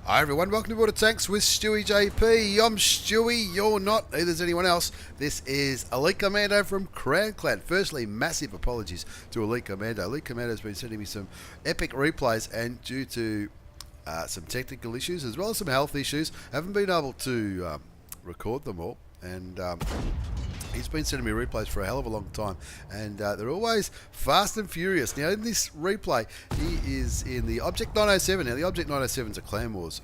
Hi everyone, welcome to Border Tanks with stewiejp. I'm Stewie, you're not, neither's anyone else. This is Elite Commando from Crown Clan. Firstly, massive apologies to Elite Commando. Elite Commando's been sending me some epic replays, and due to some technical issues as well as some health issues, haven't been able to record them all. And he's been sending me replays for a hell of a long time, and they're always fast and furious. Now, in this replay, he is in the Object 907. Now, the Object 907 is a Clan Wars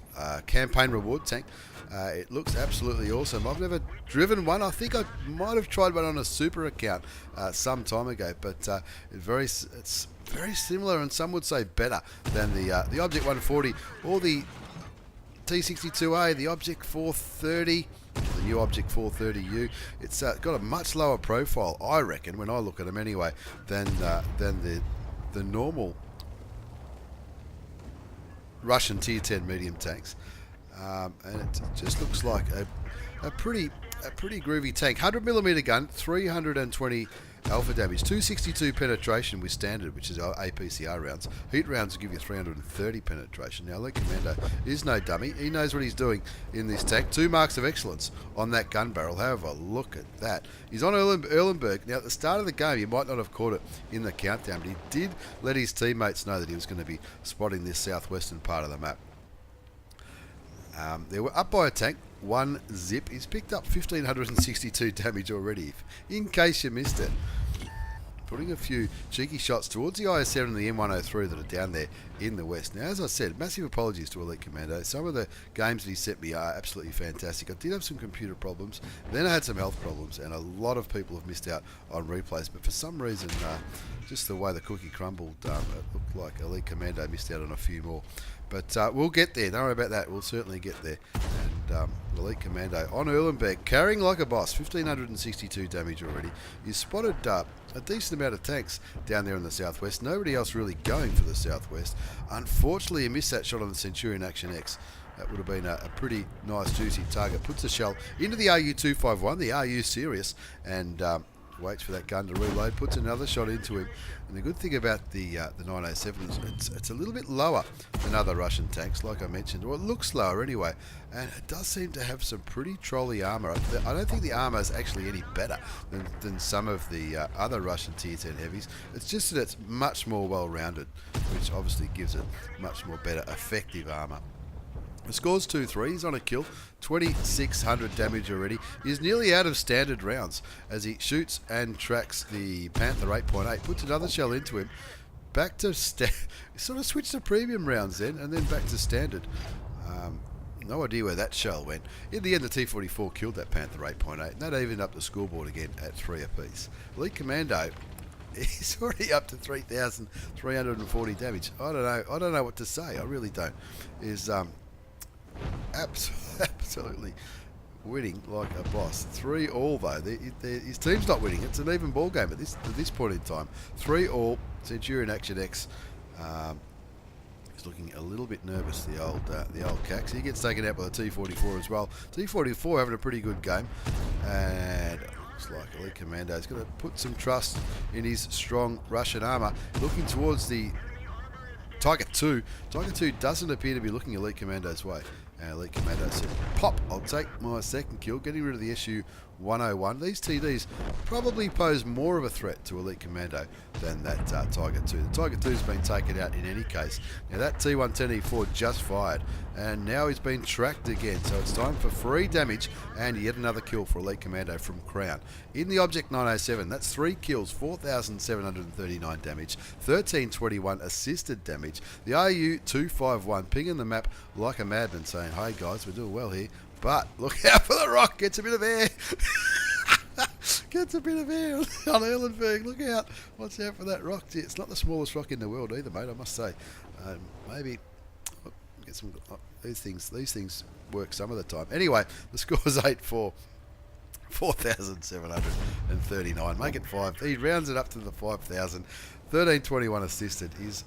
campaign reward tank. It looks absolutely awesome. I've never driven one. I think I might have tried one on a super account some time ago, but it's very similar, and some would say better than the Object 140 or the T62A, the Object 430. The new Object 430U. It's got a much lower profile, I reckon, when I look at them anyway, than the normal Russian Tier 10 medium tanks, and it just looks like a pretty groovy tank. 100mm gun, 320 alpha damage, 262 penetration with standard, which is our APCR rounds. Heat rounds will give you 330 penetration. Now, Elite Commando is no dummy. He knows what he's doing in this tank. 2 marks of excellence on that gun barrel. Have a look at that. He's on Erlenberg. Now, at the start of the game, you might not have caught it in the countdown, but he did let his teammates know that he was going to be spotting this southwestern part of the map. They were up by a tank. 1 zip. He's picked up 1,562 damage already, in case you missed it. Putting a few cheeky shots towards the IS-7 and the M103 that are down there in the west. Now, as I said, massive apologies to Elite Commando. Some of the games that he sent me are absolutely fantastic. I did have some computer problems, then I had some health problems, and a lot of people have missed out on replays, but for some reason, just the way the cookie crumbled, it looked like Elite Commando missed out on a few more. But we'll get there. Don't worry about that. We'll certainly get there. And Elite Commando on Erlenberg, carrying like a boss. 1,562 damage already. He's spotted a decent amount of tanks down there in the southwest. Nobody else really going for the southwest. Unfortunately, he missed that shot on the Centurion Action X. That would have been a pretty nice, juicy target. Puts the shell into the RU-251, the RU Sirius, and waits for that gun to reload, puts another shot into him. And the good thing about the 907 is it's a little bit lower than other Russian tanks, like I mentioned, or it looks lower anyway, and it does seem to have some pretty trolley armour. I don't think the armour is actually any better than some of the other Russian Tier 10 heavies. It's just that it's much more well-rounded, which obviously gives it much more better effective armour. The score's 2-3, he's on a kill, 2,600 damage already. He's nearly out of standard rounds as he shoots and tracks the Panther 8.8, puts another shell into him, back to sort of switched to premium rounds then, and then back to standard. No idea where that shell went. In the end, the T-44 killed that Panther 8.8, and that evened up the scoreboard again at 3 apiece. Elite Commando, he's already up to 3,340 damage. I don't know what to say. I really don't. Is absolutely winning like a boss. 3-all though. His team's not winning. It's an even ball game at this point in time. 3-all. Centurion Action X. He's looking a little bit nervous. The old Cax. He gets taken out by the T-44 as well. T-44 having a pretty good game, and looks like Elite Commando is going to put some trust in his strong Russian armour. Looking towards the Tiger 2. Tiger 2 doesn't appear to be looking Elite Commando's way. And Elite Commando said, pop, I'll take my second kill, getting rid of the SU-101. These TDs probably pose more of a threat to Elite Commando than that Tiger 2. The Tiger 2's been taken out in any case. Now that T110E4 just fired, and now he's been tracked again. So it's time for free damage and yet another kill for Elite Commando from Crown. In the Object 907, that's 3 kills, 4,739 damage, 1,321 assisted damage. The RU-251 pinging the map like a madman, saying, hey guys, we're doing well here, but look out for the rock, gets a bit of air. Gets a bit of air on Erlenberg, look out. Watch out for that rock. It's not the smallest rock in the world either, mate, I must say. Maybe get some. These things work some of the time. Anyway, the score's 8-4. 4,739. Make it 5. He rounds it up to the 5,000. 1,321 assisted. He's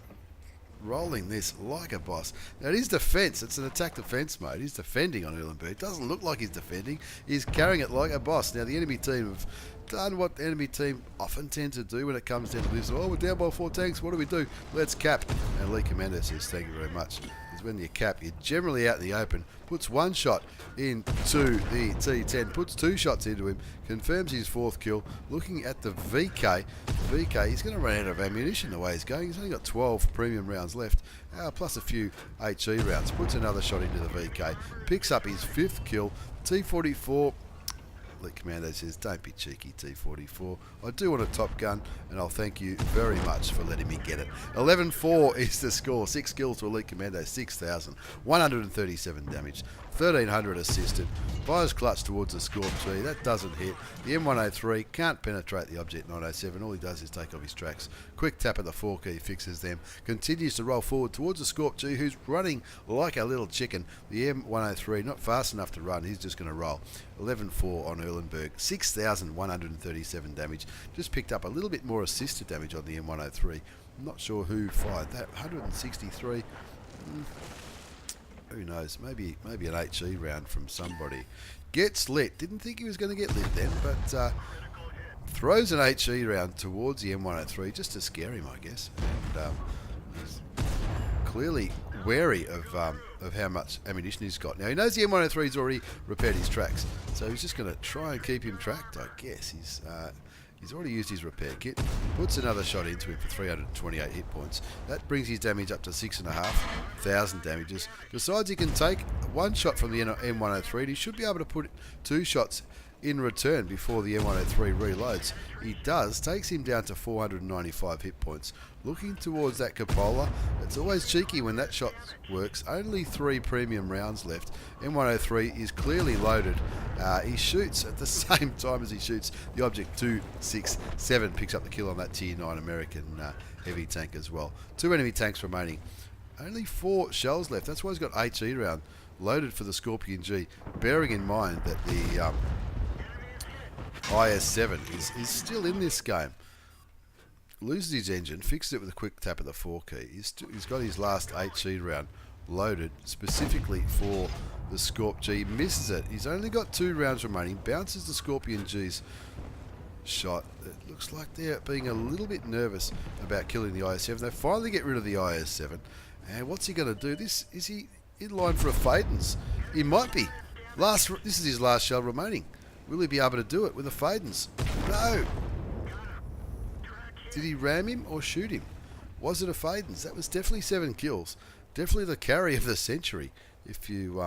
rolling this like a boss. Now, it is defense. It's an attack defense mode. He's defending on Erlenberg. It doesn't look like he's defending. He's carrying it like a boss. Now, the enemy team have done what the enemy team often tend to do when it comes down to this. Oh, we're down by 4 tanks. What do we do? Let's cap. And Elite Commando says, thank you very much. He's when you cap, you're generally out in the open. Puts one shot into the T10, puts two shots into him, confirms his fourth kill. Looking at the VK, he's going to run out of ammunition the way he's going. He's only got 12 premium rounds left, plus a few HE rounds. Puts another shot into the VK, picks up his fifth kill. T44. Elite Commando says, don't be cheeky, T44. I do want a Top Gun, and I'll thank you very much for letting me get it. 11-4 is the score. 6 kills to Elite Commando, 6,137 damage, 1,300 assisted. Fires clutch towards the Scorp G. That doesn't hit. The M103 can't penetrate the Object 907. All he does is take off his tracks. Quick tap at the 4 key fixes them. Continues to roll forward towards the Scorp G, who's running like a little chicken. The M103 not fast enough to run. He's just going to roll. 11-4 on Erlenberg. 6,137 damage. Just picked up a little bit more assisted damage on the M103. I'm not sure who fired that. 163. Who knows? Maybe an HE round from somebody. Gets lit. Didn't think he was going to get lit then, but throws an HE round towards the M103 just to scare him, I guess. And he's clearly wary of how much ammunition he's got. Now, he knows the M103's already repaired his tracks, so he's just going to try and keep him tracked, I guess. He's already used his repair kit, puts another shot into him for 328 hit points. That brings his damage up to 6,500 damages. Decides he can take one shot from the M103, and he should be able to put two shots in return before the M103 reloads. He does, takes him down to 495 hit points. Looking towards that cupola, it's always cheeky when that shot works. Only 3 premium rounds left. M103 is clearly loaded. He shoots at the same time as he shoots the Object 267, picks up the kill on that Tier 9 American heavy tank as well. 2 enemy tanks remaining. Only 4 shells left. That's why he's got HE round loaded for the Scorpion G, bearing in mind that the IS-7 is still in this game. Loses his engine, fixes it with a quick tap of the 4 key. He's got his last HE round loaded specifically for the Scorp G. Misses it. He's only got 2 rounds remaining. Bounces the Scorpion G's shot. It looks like they're being a little bit nervous about killing the IS-7. They finally get rid of the IS-7. And what's he going to do? Is he in line for a Fadens? He might be. This is his last shell remaining. Will he be able to do it with a Fadens? No. Did he ram him or shoot him? Was it a Fadens? That was definitely 7 kills. Definitely the carry of the century, if you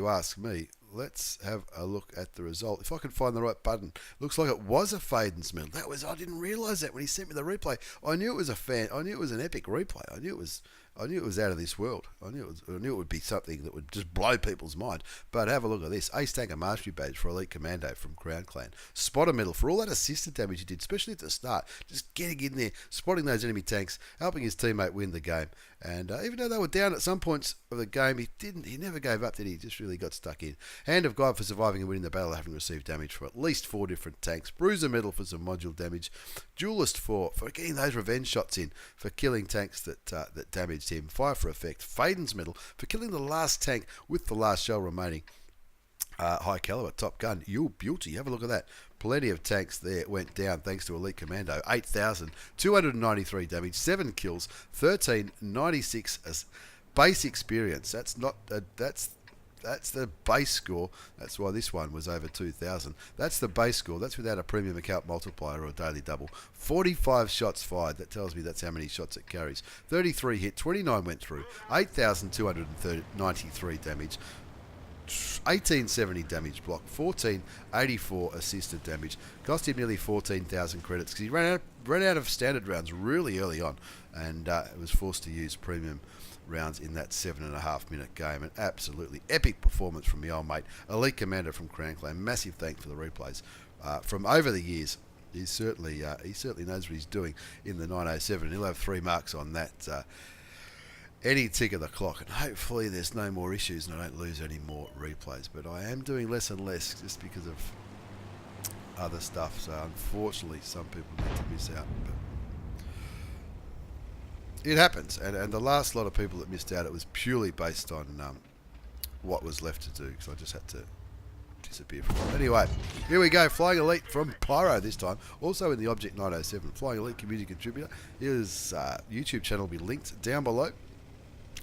ask me. Let's have a look at the result. If I can find the right button. Looks like it was a Fadens medal. I didn't realise that when he sent me the replay. I knew it was an epic replay. I knew it was out of this world. I knew it would be something that would just blow people's mind. But have a look at this. Ace Tanker Mastery Badge for Elite Commando from Crown Clan. Spotter medal for all that assisted damage he did, especially at the start. Just getting in there, spotting those enemy tanks, helping his teammate win the game. And even though they were down at some points of the game, he never gave up, did he? He just really got stuck in. Hand of God for surviving and winning the battle, having received damage from at least 4 different tanks. Bruiser medal for some module damage. Duelist for getting those revenge shots in, for killing tanks that damaged him. Fire for effect. Fadens medal for killing the last tank with the last shell remaining. High caliber Top Gun. You beauty. Have a look at that. Plenty of tanks there went down thanks to Elite Commando. 8,293 damage, 7 kills, 1,396 base experience. That's the base score. That's why this one was over 2,000. That's the base score. That's without a premium account multiplier or a daily double. 45 shots fired. That tells me that's how many shots it carries. 33 hit, 29 went through. 8,293 damage. 1870 damage block, 1484 assisted damage. Cost him nearly 14,000 credits because he ran out of standard rounds really early on, and was forced to use premium rounds in that 7.5 minute game. An absolutely epic performance from the old mate, Elite Commander from Crown Clan. Massive thanks for the replays from over the years. He certainly knows what he's doing in the 907, and he'll have 3 marks on that. Any tick of the clock, and hopefully there's no more issues and I don't lose any more replays, but I am doing less and less just because of other stuff, so unfortunately some people need to miss out, but it happens, and the last lot of people that missed out, it was purely based on what was left to do, because I just had to disappear from it. Anyway, here we go. Flying Elite from Pyro this time. Also in the Object 907. Flying Elite community contributor. His YouTube channel will be linked down below.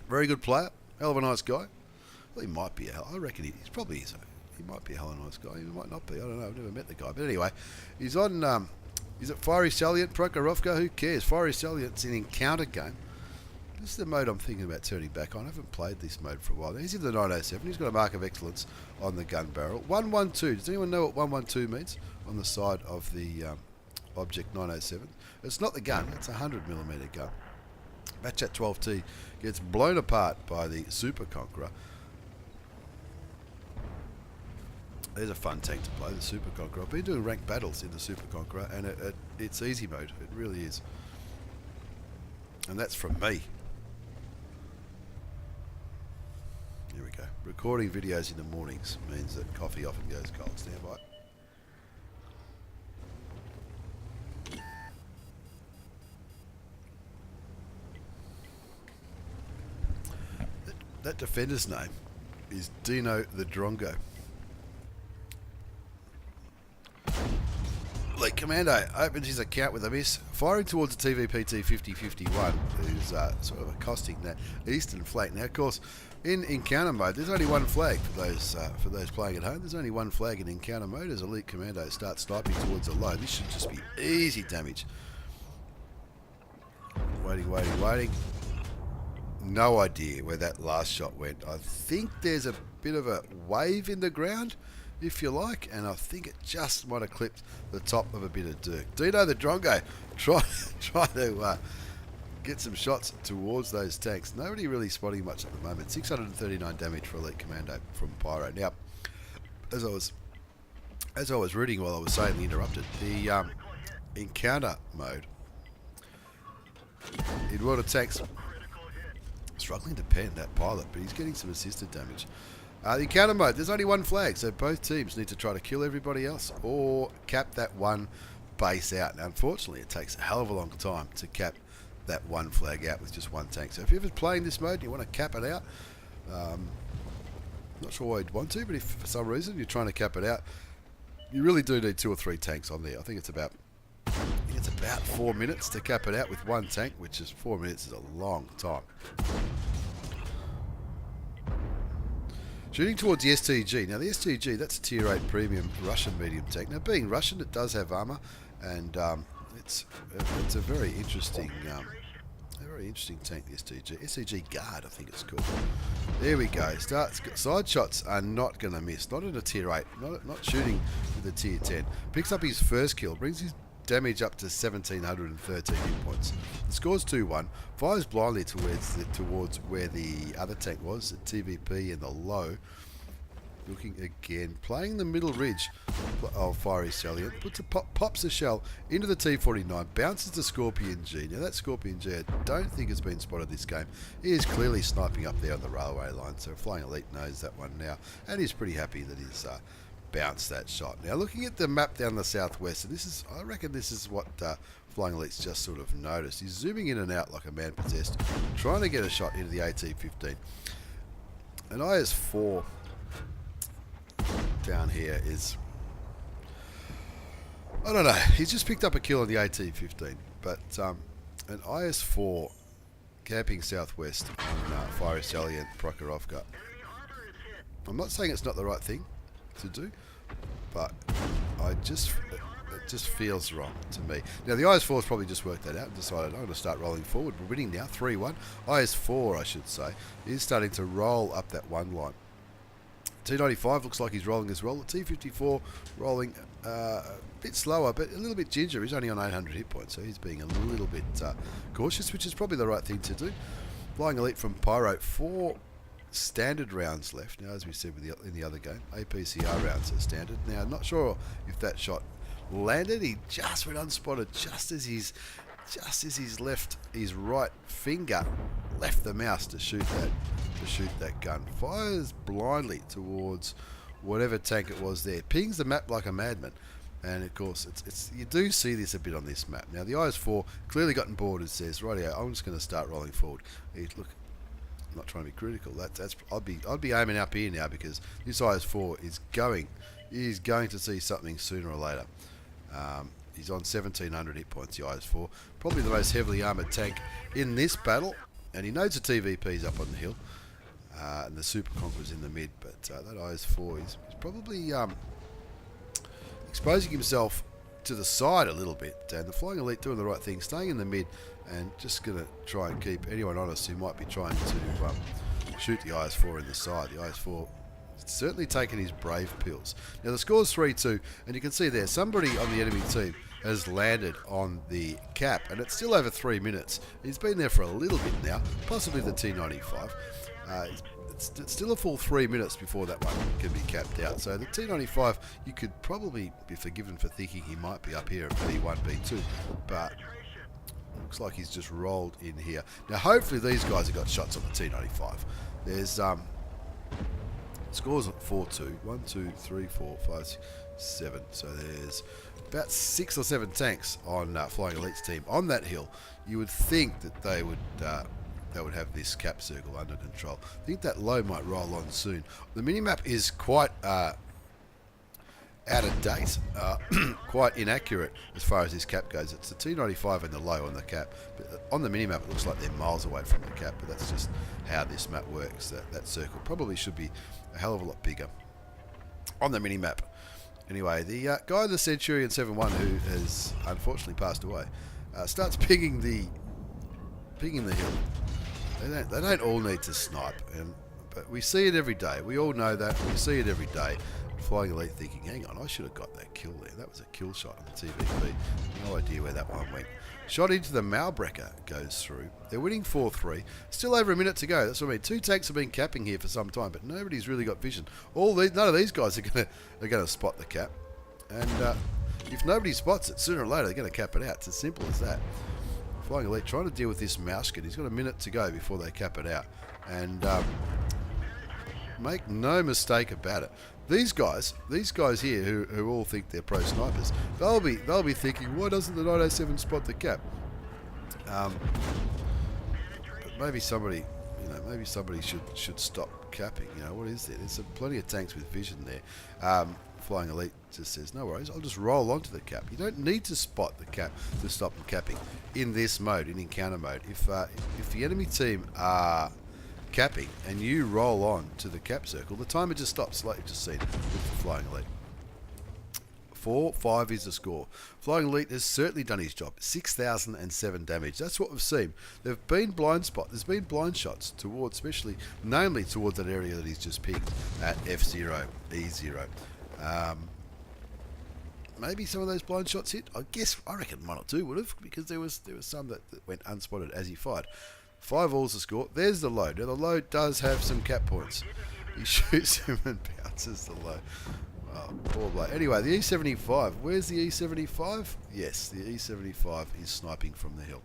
Very good player. Hell of a nice guy. Well, he might be I reckon he's probably is. He might be a hell of a nice guy. He might not be. I don't know. I've never met the guy. But anyway, he's on... is it Fiery Salient, Prokhorovka? Who cares? Fiery Salient's an encounter game. This is the mode I'm thinking about turning back on. I haven't played this mode for a while. He's in the 907. He's got a mark of excellence on the gun barrel. 112. Does anyone know what 112 means on the side of the Object 907? It's not the gun. It's a 100mm gun. Matchat 12T gets blown apart by the Super Conqueror. There's a fun tank to play, the Super Conqueror. I've been doing ranked battles in the Super Conqueror, and it's easy mode. It really is. And that's from me. Here we go. Recording videos in the mornings means that coffee often goes cold. Stand by. That defender's name is Dino the Drongo. Elite Commando opens his account with a miss, firing towards the TVPT 5051, who's sort of accosting that eastern flank. Now, of course, in encounter mode, there's only one flag for those playing at home. There's only one flag in encounter mode as Elite Commando starts sniping towards a low. This should just be easy damage. Waiting. No idea where that last shot went. I think there's a bit of a wave in the ground, if you like, and I think it just might have clipped the top of a bit of dirt. Dino the Drongo try to get some shots towards those tanks. Nobody really spotting much at the moment. 639 damage for Elite Commando from Pyro. Now, as I was reading while I was saying the interrupted, the encounter mode in World of Tanks struggling to pen that pilot, but he's getting some assisted damage. The encounter mode, there's only one flag, so both teams need to try to kill everybody else or cap that one base out. Now, unfortunately, it takes a hell of a long time to cap that one flag out with just one tank. So if you're ever playing this mode and you want to cap it out, not sure why you'd want to, but if for some reason you're trying to cap it out, you really do need 2 or 3 tanks on there. I think it's about 4 minutes to cap it out with one tank, which is 4 minutes is a long time. Shooting towards the STG. Now the STG, that's a tier 8 premium Russian medium tank. Now being Russian, it does have armour, and it's a very interesting tank, the STG. STG Guard, I think it's called. There we go. Side shots are not going to miss. Not in a tier 8. Not shooting with a tier 10. Picks up his first kill. Brings his damage up to 1,713 hit points. The score's 2-1. Fires blindly towards where the other tank was, the TVP in the low. Looking again, playing the middle ridge of Fiery Salient, pops a shell into the T49, bounces the Scorpion G. Now that Scorpion G, I don't think has been spotted this game. He is clearly sniping up there on the railway line, so Flying Elite knows that one now, and he's pretty happy that he's bounced that shot. Now looking at the map down the southwest, and I reckon this is what Flying Elite's just sort of noticed. He's zooming in and out like a man possessed, trying to get a shot into the AT-15. An IS-4 down here is, I don't know, he's just picked up a kill on the AT-15, but an IS-4 camping southwest on Fiery Salient Prokhorovka. I'm not saying it's not the right thing to do, but it just feels wrong to me. Now the IS-4 has probably just worked that out and decided I'm going to start rolling forward. We're winning now, 3-1. IS-4, I should say, is starting to roll up that one line. T95 looks like he's rolling as well. The T54 rolling a bit slower, but a little bit ginger. He's only on 800 hit points, so he's being a little bit cautious, which is probably the right thing to do. Flying Elite from Pyro, 4 standard rounds left. Now, as we said in the other game, APCR rounds are standard. Now, not sure if that shot landed. He just went unspotted, just as he's his right finger left the mouse to shoot that gun. Fires blindly towards whatever tank it was there. Pings the map like a madman. And of course, you do see this a bit on this map. Now the IS-4 clearly gotten bored and says, "Rightio, I'm just going to start rolling forward." Look, I'm not trying to be critical. I'd be aiming up here now, because this IS-4 is going to see something sooner or later. He's on 1,700 hit points, the IS-4. Probably the most heavily armoured tank in this battle, And he knows the TVP's up on the hill. And the Super Conqueror's in the mid. But that IS-4 is probably exposing himself to the side a little bit. And the Flying Elite doing the right thing, staying in the mid. And just going to try and keep anyone honest who might be trying to shoot the IS-4 in the side. The IS-4 certainly taking his brave pills. Now the score's 3-2, and you can see there somebody on the enemy team has landed on the cap, and it's still over 3 minutes. He's been there for a little bit now, possibly the T95. It's still a full 3 minutes before that one can be capped out. So the T95, you could probably be forgiven for thinking he might be up here at B1, B2, but looks like he's just rolled in here. Now hopefully these guys have got shots on the T95. There's scores at 4-2. 1, 2, 3, 4, 5, 6, 7. So there's about 6 or 7 tanks on Flying Elite's team on that hill. You would think that they would have this cap circle under control. I think that low might roll on soon. The minimap is quite out of date, quite inaccurate as far as this cap goes. It's the T95 and the low on the cap. But on the minimap it looks like they're miles away from the cap, but that's just how this map works. That circle probably should be a hell of a lot bigger on the minimap. Anyway, the guy in the Centurion 7-1 who has unfortunately passed away starts pinging the hill. They don't all need to snipe, but we see it every day. We all know that. We see it every day. Flying Elite thinking, hang on, I should have got that kill there. That was a kill shot on the TVP. No idea where that one went. Shot into the Malbrecker goes through. They're winning 4-3. Still over a minute to go. That's what I mean. 2 tanks have been capping here for some time, but nobody's really got vision. None of these guys are gonna spot the cap. And if nobody spots it, sooner or later they're going to cap it out. It's as simple as that. Flying Elite trying to deal with this Mousekin. He's got a minute to go before they cap it out. And make no mistake about it. These guys here who all think they're pro snipers, they'll be thinking, why doesn't the 907 spot the cap? But maybe somebody should stop capping. What is there? There's plenty of tanks with vision there. Flying Elite just says, no worries, I'll just roll onto the cap. You don't need to spot the cap to stop them capping in this mode, in encounter mode. If the enemy team are capping and you roll on to the cap circle, the timer just stops, like you've just seen with the Flying Elite. 4-5 is the score. Flying Elite has certainly done his job. 6,007 damage. That's what we've seen. There's been blind shots towards, namely towards that area that he's just picked at F0, E0. Maybe some of those blind shots hit. I reckon 1 or 2 would have, because there was some that went unspotted as he fired. 5 all's the score. There's the low. Now the low does have some cap points. He shoots him and bounces the low. Oh, poor bloke. Anyway, the E75. Where's the E75? Yes, the E75 is sniping from the hill.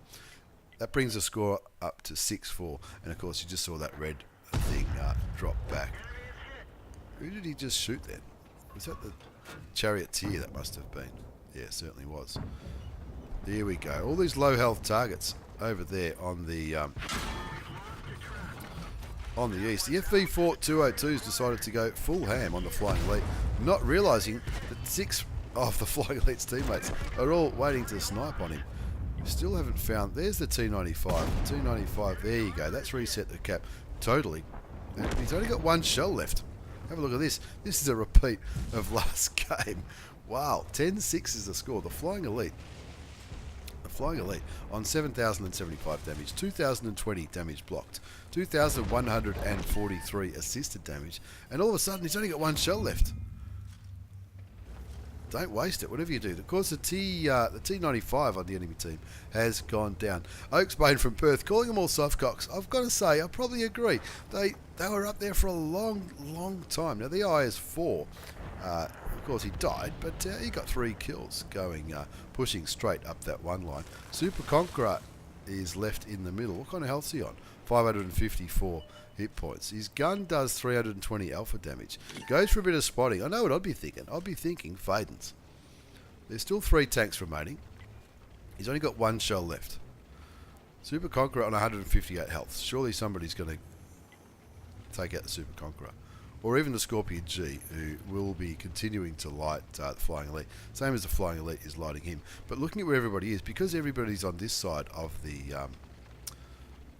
That brings the score up to 6-4. And of course, you just saw that red thing drop back. Who did he just shoot then? Was that the Charioteer? That must have been. Yeah, it certainly was. There we go. All these low health targets over there on the east. The FV4202 has decided to go full ham on the Flying Elite, not realising that 6 of the Flying Elite's teammates are all waiting to snipe on him. We still haven't found. There's the T95. The T95. There you go. That's reset the cap totally. And he's only got 1 shell left. Have a look at this. This is a repeat of last game. Wow. 10-6 is the score. The Flying Elite on 7,075 damage, 2,020 damage blocked, 2,143 assisted damage, and all of a sudden he's only got 1 shell left. Don't waste it, whatever you do. Of course, the T95 on the enemy team has gone down. Oaksbane from Perth, calling them all softcocks. I've got to say, I probably agree. They were up there for a long, long time. Now, the IS4, of course, he died, but he got 3 kills going, pushing straight up that one line. Super Conqueror is left in the middle. What kind of health is he on? 554 hit points. His gun does 320 alpha damage. Goes for a bit of spotting. I know what I'd be thinking. I'd be thinking Fadens. There's still 3 tanks remaining. He's only got 1 shell left. Super Conqueror on 158 health. Surely somebody's going to take out the Super Conqueror. Or even the Scorpion G, who will be continuing to light the Flying Elite. Same as the Flying Elite is lighting him. But looking at where everybody is, because everybody's on this side of the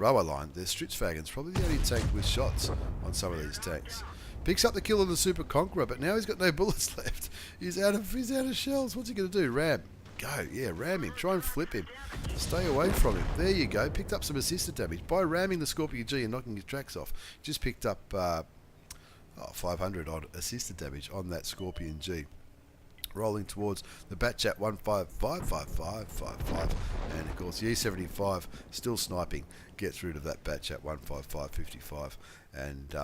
rower line, their Stritzwagen's probably the only tank with shots on some of these tanks. Picks up the kill on the Super Conqueror, but now he's got no bullets left. He's out of shells. What's he going to do? Ram. Go. Yeah, ram him. Try and flip him. Stay away from him. There you go. Picked up some assisted damage. By ramming the Scorpion G and knocking his tracks off, just picked up 500 odd assisted damage on that Scorpion G. Rolling towards the Batchat 1555555, and of course the E75 still sniping, gets rid of that Batchat 15555, and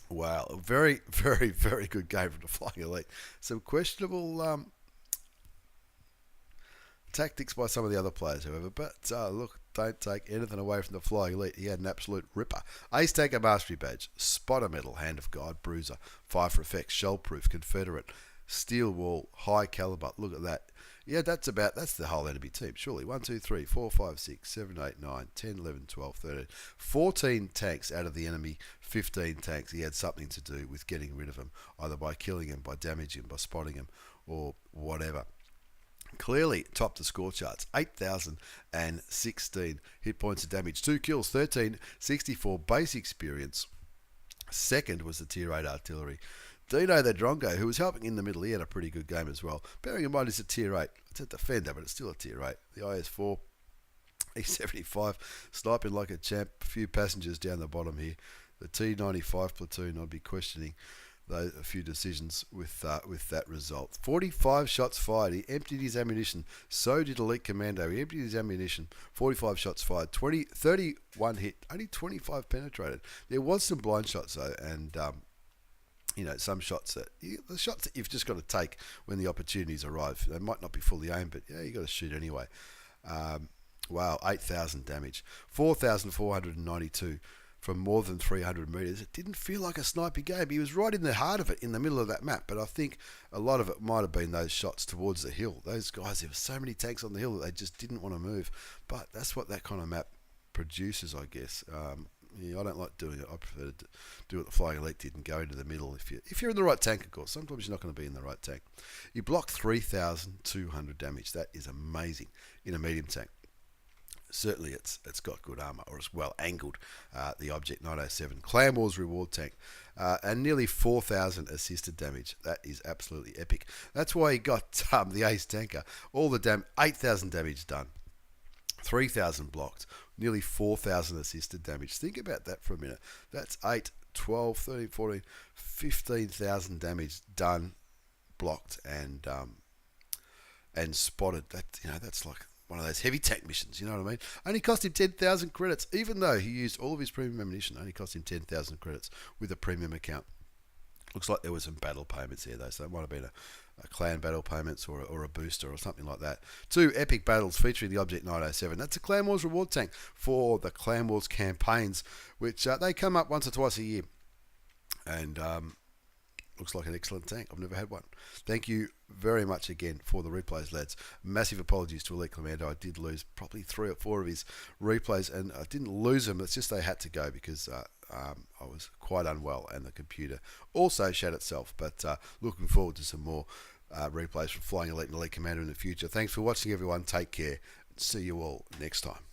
wow, a very, very, very good game from the Flying Elite. Some questionable tactics by some of the other players, however, but look, don't take anything away from the Flying Elite. He had an absolute ripper. Ace Tanker Mastery Badge, Spotter Medal, Hand of God, Bruiser, Fire for Effects, Shell Proof, Confederate, Steel Wall, High Caliber. Look at that. Yeah, that's the whole enemy team, surely. 1, 2, 3, 4, 5, 6, 7, 8, 9, 10, 11, 12, 13. 14 tanks out of the enemy, 15 tanks. He had something to do with getting rid of them, either by killing him, by damaging him, by spotting him, or whatever. Clearly topped the score charts. 8,016 hit points of damage, 2 kills, 1364 base experience. Second was the Tier 8 artillery. Dino the Drongo, who was helping in the middle, he had a pretty good game as well. Bearing in mind it's a Tier 8. It's a defender, but it's still a Tier 8. The IS-4, E75, sniping like a champ. A few passengers down the bottom here. The T-95 platoon, I'd be questioning a few decisions with that result. 45 shots fired. He emptied his ammunition. So did Elite Commando. He emptied his ammunition. 45 shots fired. 31 hit. Only 25 penetrated. There was some blind shots though, and some shots the shots that you've just got to take when the opportunities arrive. They might not be fully aimed, but yeah, you got to shoot anyway. Wow, 8,000 damage, 4,492 from more than 300 metres. It didn't feel like a snipey game. He was right in the heart of it, in the middle of that map, but I think a lot of it might have been those shots towards the hill. Those guys, there were so many tanks on the hill that they just didn't want to move, but that's what that kind of map produces, I guess. Yeah, I don't like doing it. I prefer to do what the Flying Elite did and go into the middle if you're in the right tank, of course. Sometimes you're not going to be in the right tank. You blocked 3,200 damage. That is amazing in a medium tank. Certainly it's got good armour, or it's well angled, the Object 907. Clan Wars reward tank, and nearly 4,000 assisted damage. That is absolutely epic. That's why he got the Ace Tanker. All the 8,000 damage done. 3,000 blocked, nearly 4,000 assisted damage. Think about that for a minute. That's 8, 12, 13, 14, 15,000 damage done, blocked, and spotted. That's like one of those heavy tank missions, you know what I mean? Only cost him 10,000 credits, even though he used all of his premium ammunition. Only cost him 10,000 credits with a premium account. Looks like there were some battle payments here though, so it might have been a clan battle payments or a booster or something like that. 2 epic battles featuring the Object 907. That's a Clan Wars reward tank for the Clan Wars campaigns, which they come up once or twice a year. And looks like an excellent tank. I've never had one. Thank you very much again for the replays, lads. Massive apologies to Elite Commando. I did lose probably 3 or 4 of his replays, and I didn't lose them. It's just they had to go because I was quite unwell, and the computer also shut itself. But looking forward to some more replays from Flying Elite and Elite Commando in the future. Thanks for watching, everyone. Take care. See you all next time.